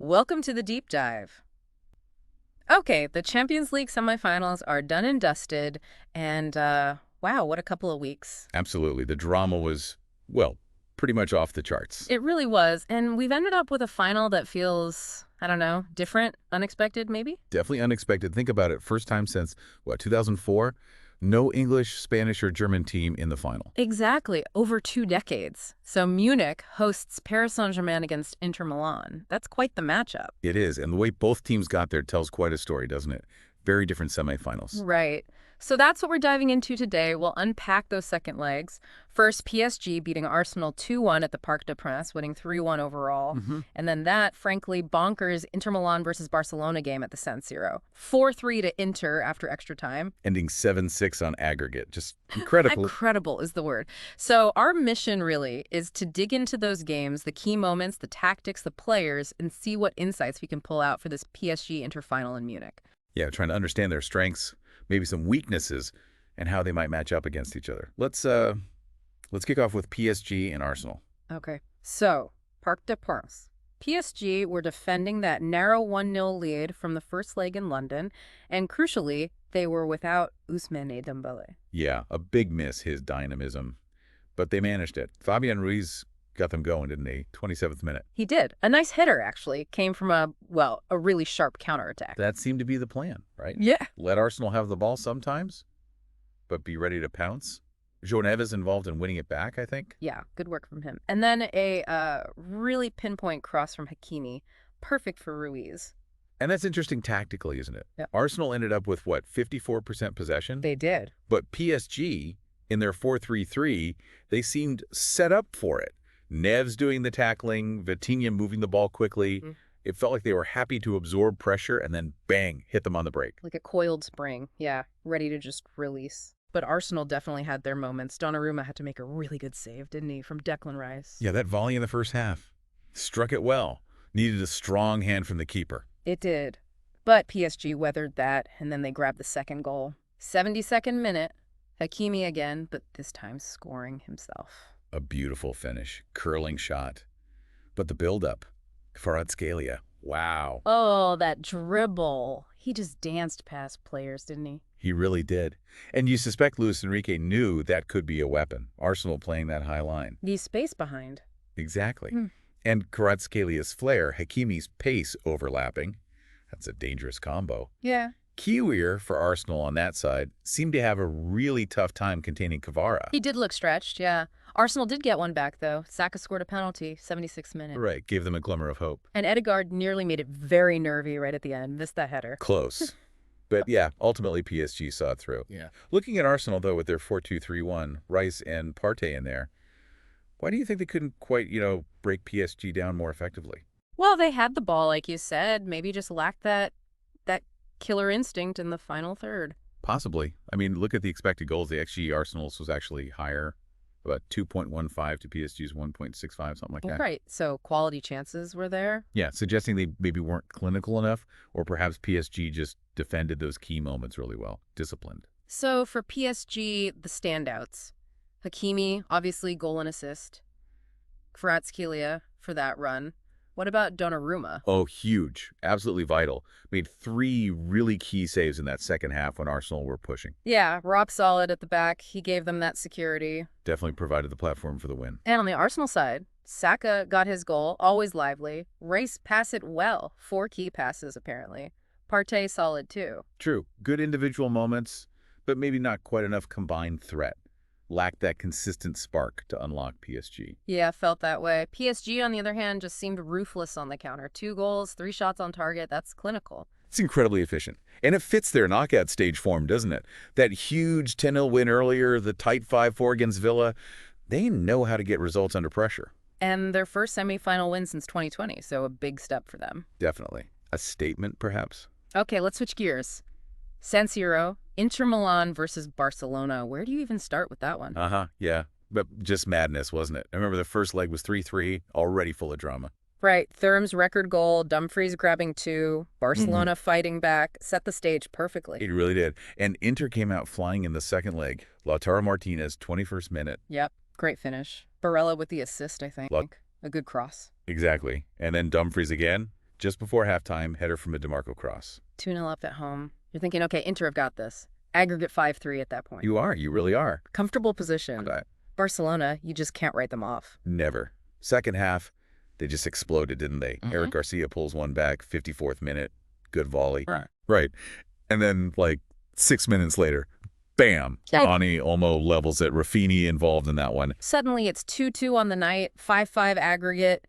Welcome to the deep dive. Okay, the Champions League semifinals are done and dusted, and wow, what a couple of weeks. Absolutely. The drama was, well, pretty much off the charts. It really was, and we've ended up with a final that feels, I don't know, different, unexpected maybe? Definitely unexpected. Think about it. First time since, 2004? No English, Spanish, or German team in the final. Exactly, over 2 decades. So Munich hosts Paris Saint-Germain against Inter Milan. That's quite the matchup. It is, and the way both teams got there tells quite a story, doesn't it? Very different semifinals. Right. So that's what we're diving into today. We'll unpack those second legs. First, PSG beating Arsenal 2-1 at the Parc des Princes, winning 3-1 overall. And then that, frankly, bonkers Inter Milan versus Barcelona game at the San Siro. 4-3 to Inter after extra time. Ending 7-6 on aggregate. Just incredible. Incredible is the word. So our mission really is to dig into those games, the key moments, the tactics, the players, and see what insights we can pull out for this PSG-Inter final in Munich. Yeah, trying to understand their strengths, maybe some weaknesses, and how they might match up against each other. Let's kick off with PSG and Arsenal. Okay. So, Parc des Princes. PSG were defending that narrow 1-0 lead from the first leg in London, and crucially, they were without Ousmane Dembele. Yeah, a big miss, his dynamism. But they managed it. Fabian Ruiz got them going, didn't he? 27th minute. He did. A nice hitter, actually. Came from a really sharp counterattack. That seemed to be the plan, right? Yeah. Let Arsenal have the ball sometimes, but be ready to pounce. João Neves involved in winning it back, I think. Yeah, good work from him. And then a really pinpoint cross from Hakimi. Perfect for Ruiz. And that's interesting tactically, isn't it? Yeah. Arsenal ended up with, 54% possession? They did. But PSG, in their 4-3-3, they seemed set up for it. Neves doing the tackling, Vitinha moving the ball quickly. It felt like they were happy to absorb pressure and then, bang, hit them on the break. Like a coiled spring. Yeah, ready to just release. But Arsenal definitely had their moments. Donnarumma had to make a really good save, didn't he, from Declan Rice? Yeah, that volley in the first half. Struck it well. Needed a strong hand from the keeper. It did. But PSG weathered that, and then they grabbed the second goal. 72nd minute. Hakimi again, but this time scoring himself. A beautiful finish. Curling shot. But the build-up. Kvaratskhelia. Wow. Oh, that dribble. He just danced past players, didn't he? He really did. And you suspect Luis Enrique knew that could be a weapon. Arsenal playing that high line. Leave space behind. Exactly. And Kvaratskelia's flair, Hakimi's pace overlapping. That's a dangerous combo. Yeah. Kiwier for Arsenal on that side seemed to have a really tough time containing Kvara. He did look stretched, yeah. Arsenal did get one back, though. Saka scored a penalty, 76th minute. Right, gave them a glimmer of hope. And Ødegaard nearly made it very nervy right at the end. Missed that header. Close. But yeah, ultimately PSG saw it through. Yeah. Looking at Arsenal, though, with their 4-2-3-1, Rice and Partey in there, why do you think they couldn't quite, break PSG down more effectively? Well, they had the ball, like you said. Maybe just lacked that killer instinct in the final third. Possibly. I mean, look at the expected goals. The XG Arsenal's was actually higher, about 2.15 to PSG's 1.65, something like that. Right. So quality chances were there. Yeah, suggesting they maybe weren't clinical enough, or perhaps PSG just defended those key moments really well, disciplined. So for PSG, the standouts. Hakimi, obviously goal and assist. Kvaratskhelia for that run. What about Donnarumma? Oh, huge. Absolutely vital. Made 3 really key saves in that second half when Arsenal were pushing. Yeah, rock solid at the back. He gave them that security. Definitely provided the platform for the win. And on the Arsenal side, Saka got his goal, always lively. Rice passed it well. 4 key passes, apparently. Partey solid, too. True. Good individual moments, but maybe not quite enough combined threat. Lacked that consistent spark to unlock PSG. Yeah, felt that way. PSG, on the other hand, just seemed ruthless on the counter. 2 goals, 3 shots on target. That's clinical. It's incredibly efficient. And it fits their knockout stage form, doesn't it? That huge 10-0 win earlier, the tight 5-4 against Villa. They know how to get results under pressure. And their first semifinal win since 2020, so a big step for them. Definitely. A statement, perhaps? Okay, let's switch gears. San Siro, Inter Milan versus Barcelona. Where do you even start with that one? Yeah. But just madness, wasn't it? I remember the first leg was 3-3, already full of drama. Right. Thuram's record goal, Dumfries grabbing 2, Barcelona fighting back, set the stage perfectly. It really did. And Inter came out flying in the second leg. Lautaro Martinez, 21st minute. Yep. Great finish. Barella with the assist, I think. A good cross. Exactly. And then Dumfries again. Just before halftime, header from a DeMarco cross. 2-0 up at home. You're thinking, okay, Inter have got this. Aggregate 5-3 at that point. You are. You really are. Comfortable position. But Barcelona, you just can't write them off. never. Second half, they just exploded, didn't they? Eric Garcia pulls one back, 54th minute, good volley. Right. And then, like, 6 minutes later, bam, Ani Olmo levels it. Raphinha involved in that one. Suddenly, it's 2-2 on the night, 5-5 aggregate.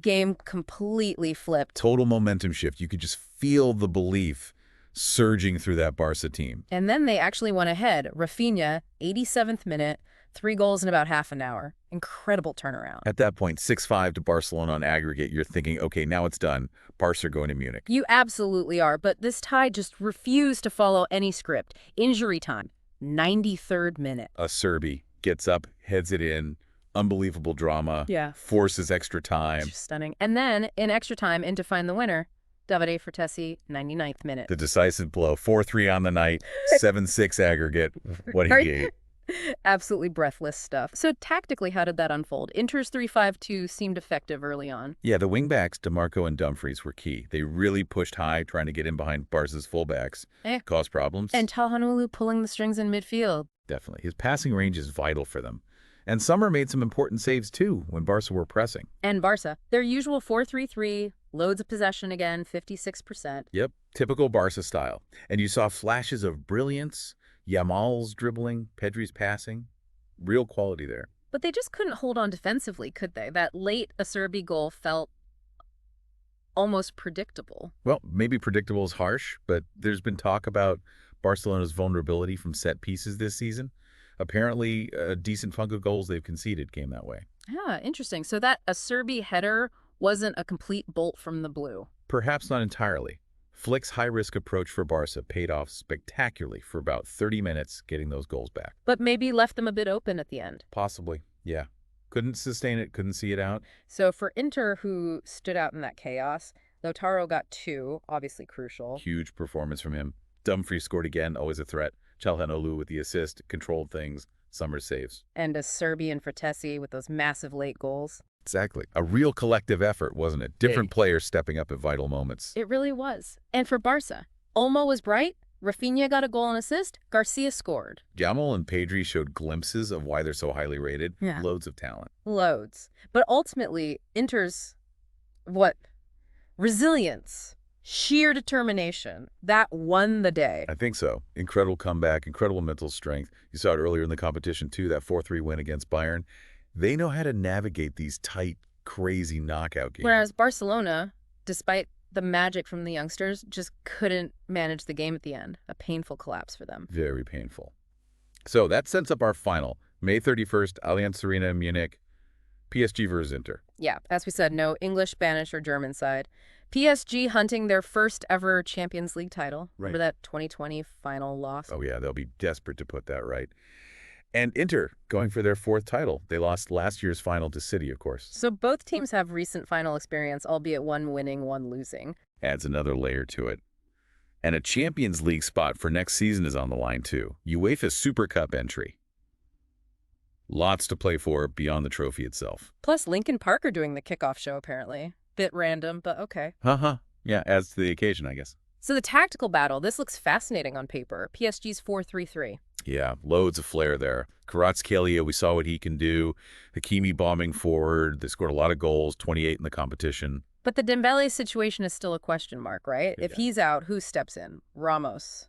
Game completely flipped. Total momentum shift. You could just feel the belief surging through that Barca team. And then they actually went ahead. Raphinha, 87th minute, 3 goals in about half an hour. Incredible turnaround. At that point, 6-5 to Barcelona on aggregate. You're thinking, okay, now it's done. Barca are going to Munich. You absolutely are, but this tie just refused to follow any script. Injury time, 93rd minute. A Serbi gets up, heads it in. Unbelievable drama. Yeah. Forces extra time. Just stunning. And then, in extra time, in to find the winner, Davide Frattesi, 99th minute. The decisive blow. 4-3 on the night. 7-6 aggregate. What he gave. Absolutely breathless stuff. So tactically, how did that unfold? Inter's 3-5-2 seemed effective early on. Yeah, the wingbacks, DeMarco and Dumfries, were key. They really pushed high, trying to get in behind Barca's fullbacks. Caused problems. And Talhanoglu pulling the strings in midfield. Definitely. His passing range is vital for them. And Sommer made some important saves, too, when Barca were pressing. And Barca, their usual 4-3-3, loads of possession again, 56%. Yep, typical Barca style. And you saw flashes of brilliance, Yamal's dribbling, Pedri's passing. Real quality there. But they just couldn't hold on defensively, could they? That late Acerbi goal felt almost predictable. Well, maybe predictable is harsh, but there's been talk about Barcelona's vulnerability from set pieces this season. Apparently, a decent chunk of goals they've conceded came that way. Yeah, interesting. So that Acerbi header wasn't a complete bolt from the blue. Perhaps not entirely. Flick's high-risk approach for Barca paid off spectacularly for about 30 minutes getting those goals back. But maybe left them a bit open at the end. Possibly, yeah. Couldn't sustain it, couldn't see it out. So for Inter, who stood out in that chaos, Lautaro got 2, obviously crucial. Huge performance from him. Dumfries scored again, always a threat. Çalhanoğlu with the assist, controlled things, Sommer saves. And Acerbi and Frattesi with those massive late goals. Exactly. A real collective effort, wasn't it? Different players stepping up at vital moments. It really was. And for Barca, Olmo was bright, Raphinha got a goal and assist, Garcia scored. Yamal and Pedri showed glimpses of why they're so highly rated. Yeah. Loads of talent. Loads. But ultimately, Inter's, resilience, sheer determination, that won the day. I think so. Incredible comeback, incredible mental strength. You saw it earlier in the competition, too, that 4-3 win against Bayern. They know how to navigate these tight, crazy knockout games. Whereas Barcelona, despite the magic from the youngsters, just couldn't manage the game at the end. A painful collapse for them. Very painful. So that sets up our final. May 31st, AllianzArena in Munich, PSG versus Inter. Yeah, as we said, no English, Spanish, or German side. PSG hunting their first ever Champions League title. Right. Remember that 2020 final loss? Oh, yeah, they'll be desperate to put that right. And Inter going for their 4th title. They lost last year's final to City, of course. So both teams have recent final experience, albeit one winning, one losing. Adds another layer to it. And a Champions League spot for next season is on the line, too. UEFA Super Cup entry. Lots to play for beyond the trophy itself. Plus Lincoln Parker doing the kickoff show, apparently. Bit random, but okay. Yeah, adds to the occasion, I guess. So the tactical battle, this looks fascinating on paper. PSG's 4-3-3. Yeah, loads of flair there. Kvaratskhelia, we saw what he can do. Hakimi bombing forward. They scored a lot of goals, 28 in the competition. But the Dembele situation is still a question mark, right? Yeah. If he's out, who steps in? Ramos,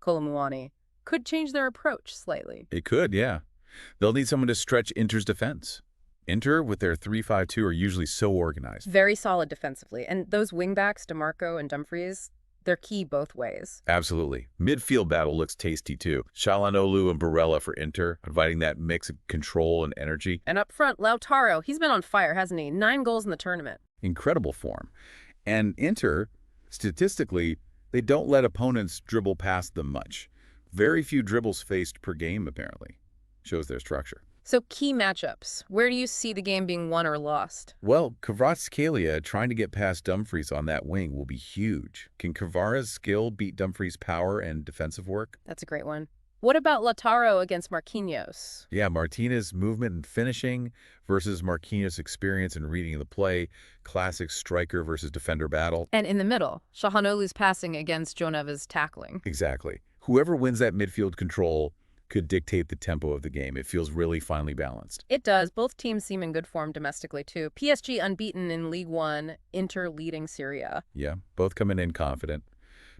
Kolomuani. Could change their approach slightly. It could, yeah. They'll need someone to stretch Inter's defense. Inter, with their 3-5-2, are usually so organized. Very solid defensively. And those wingbacks, DeMarco and Dumfries, they're key both ways. Absolutely. Midfield battle looks tasty, too. Çalhanoğlu and Barella for Inter, providing that mix of control and energy. And up front, Lautaro, he's been on fire, hasn't he? 9 goals in the tournament. Incredible form. And Inter, statistically, they don't let opponents dribble past them much. Very few dribbles faced per game, apparently. Shows their structure. So key matchups. Where do you see the game being won or lost? Well, Kvaratskhelia trying to get past Dumfries on that wing will be huge. Can Kvara's skill beat Dumfries' power and defensive work? That's a great one. What about Lautaro against Marquinhos? Yeah, Martinez' movement and finishing versus Marquinhos' experience and reading the play. Classic striker versus defender battle. And in the middle, Çalhanoğlu's passing against Joneva's tackling. Exactly. Whoever wins that midfield control could dictate the tempo of the game. It feels really finely balanced. It does. Both teams seem in good form domestically, too. PSG unbeaten in League One, Inter leading Serie A. Yeah, both coming in confident.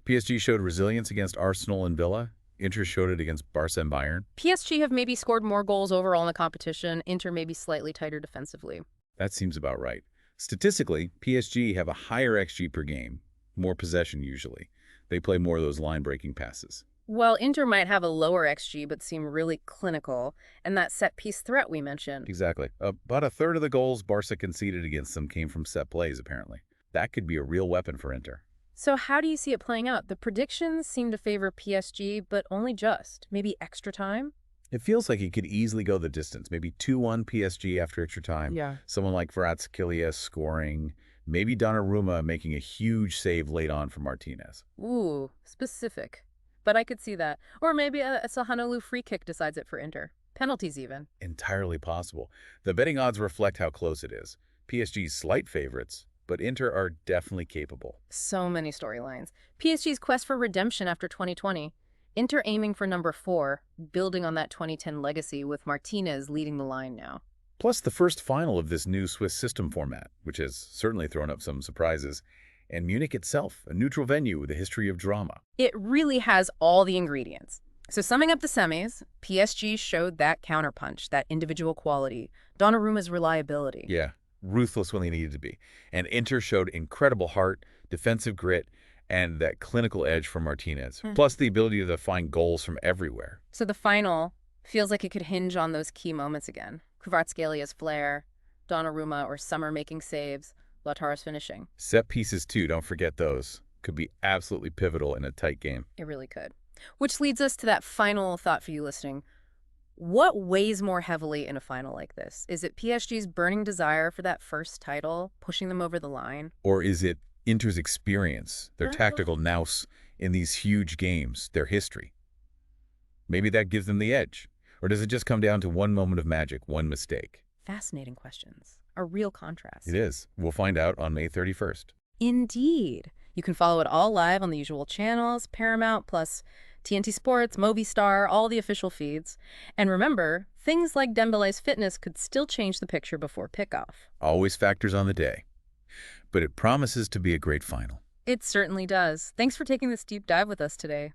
PSG showed resilience against Arsenal and Villa. Inter showed it against Barca and Bayern. PSG have maybe scored more goals overall in the competition. Inter maybe slightly tighter defensively. That seems about right. Statistically, PSG have a higher XG per game, more possession usually. They play more of those line-breaking passes. Well, Inter might have a lower XG but seem really clinical, and that set-piece threat we mentioned. Exactly. About a third of the goals Barca conceded against them came from set plays, apparently. That could be a real weapon for Inter. So how do you see it playing out? The predictions seem to favor PSG, but only just. Maybe extra time? It feels like it could easily go the distance. Maybe 2-1 PSG after extra time. Yeah. Someone like Kvaratskhelia scoring. Maybe Donnarumma making a huge save late on for Martinez. Ooh, specific. But I could see that. Or maybe a Çalhanoğlu free kick decides it for Inter. Penalties even. Entirely possible. The betting odds reflect how close it is. PSG's slight favorites, but Inter are definitely capable. So many storylines. PSG's quest for redemption after 2020. Inter aiming for number 4, building on that 2010 legacy with Martinez leading the line now. Plus the first final of this new Swiss system format, which has certainly thrown up some surprises. And Munich itself, a neutral venue with a history of drama. It really has all the ingredients. So summing up the semis, PSG showed that counterpunch, that individual quality, Donnarumma's reliability. Yeah, ruthless when they needed to be. And Inter showed incredible heart, defensive grit, and that clinical edge from Martinez, plus the ability to find goals from everywhere. So the final feels like it could hinge on those key moments again. Kvaratskelia's flair, Donnarumma or Sommer making saves, Lautaro's finishing. Set pieces, too, don't forget those. Could be absolutely pivotal in a tight game. It really could. Which leads us to that final thought for you listening. What weighs more heavily in a final like this? Is it PSG's burning desire for that first title, pushing them over the line? Or is it Inter's experience, their tactical nous in these huge games, their history? Maybe that gives them the edge. Or does it just come down to one moment of magic, one mistake? Fascinating questions. A real contrast. It is. We'll find out on May 31st. Indeed. You can follow it all live on the usual channels, Paramount, plus TNT Sports, Movistar, all the official feeds. And remember, things like Dembele's fitness could still change the picture before kickoff. Always factors on the day. But it promises to be a great final. It certainly does. Thanks for taking this deep dive with us today.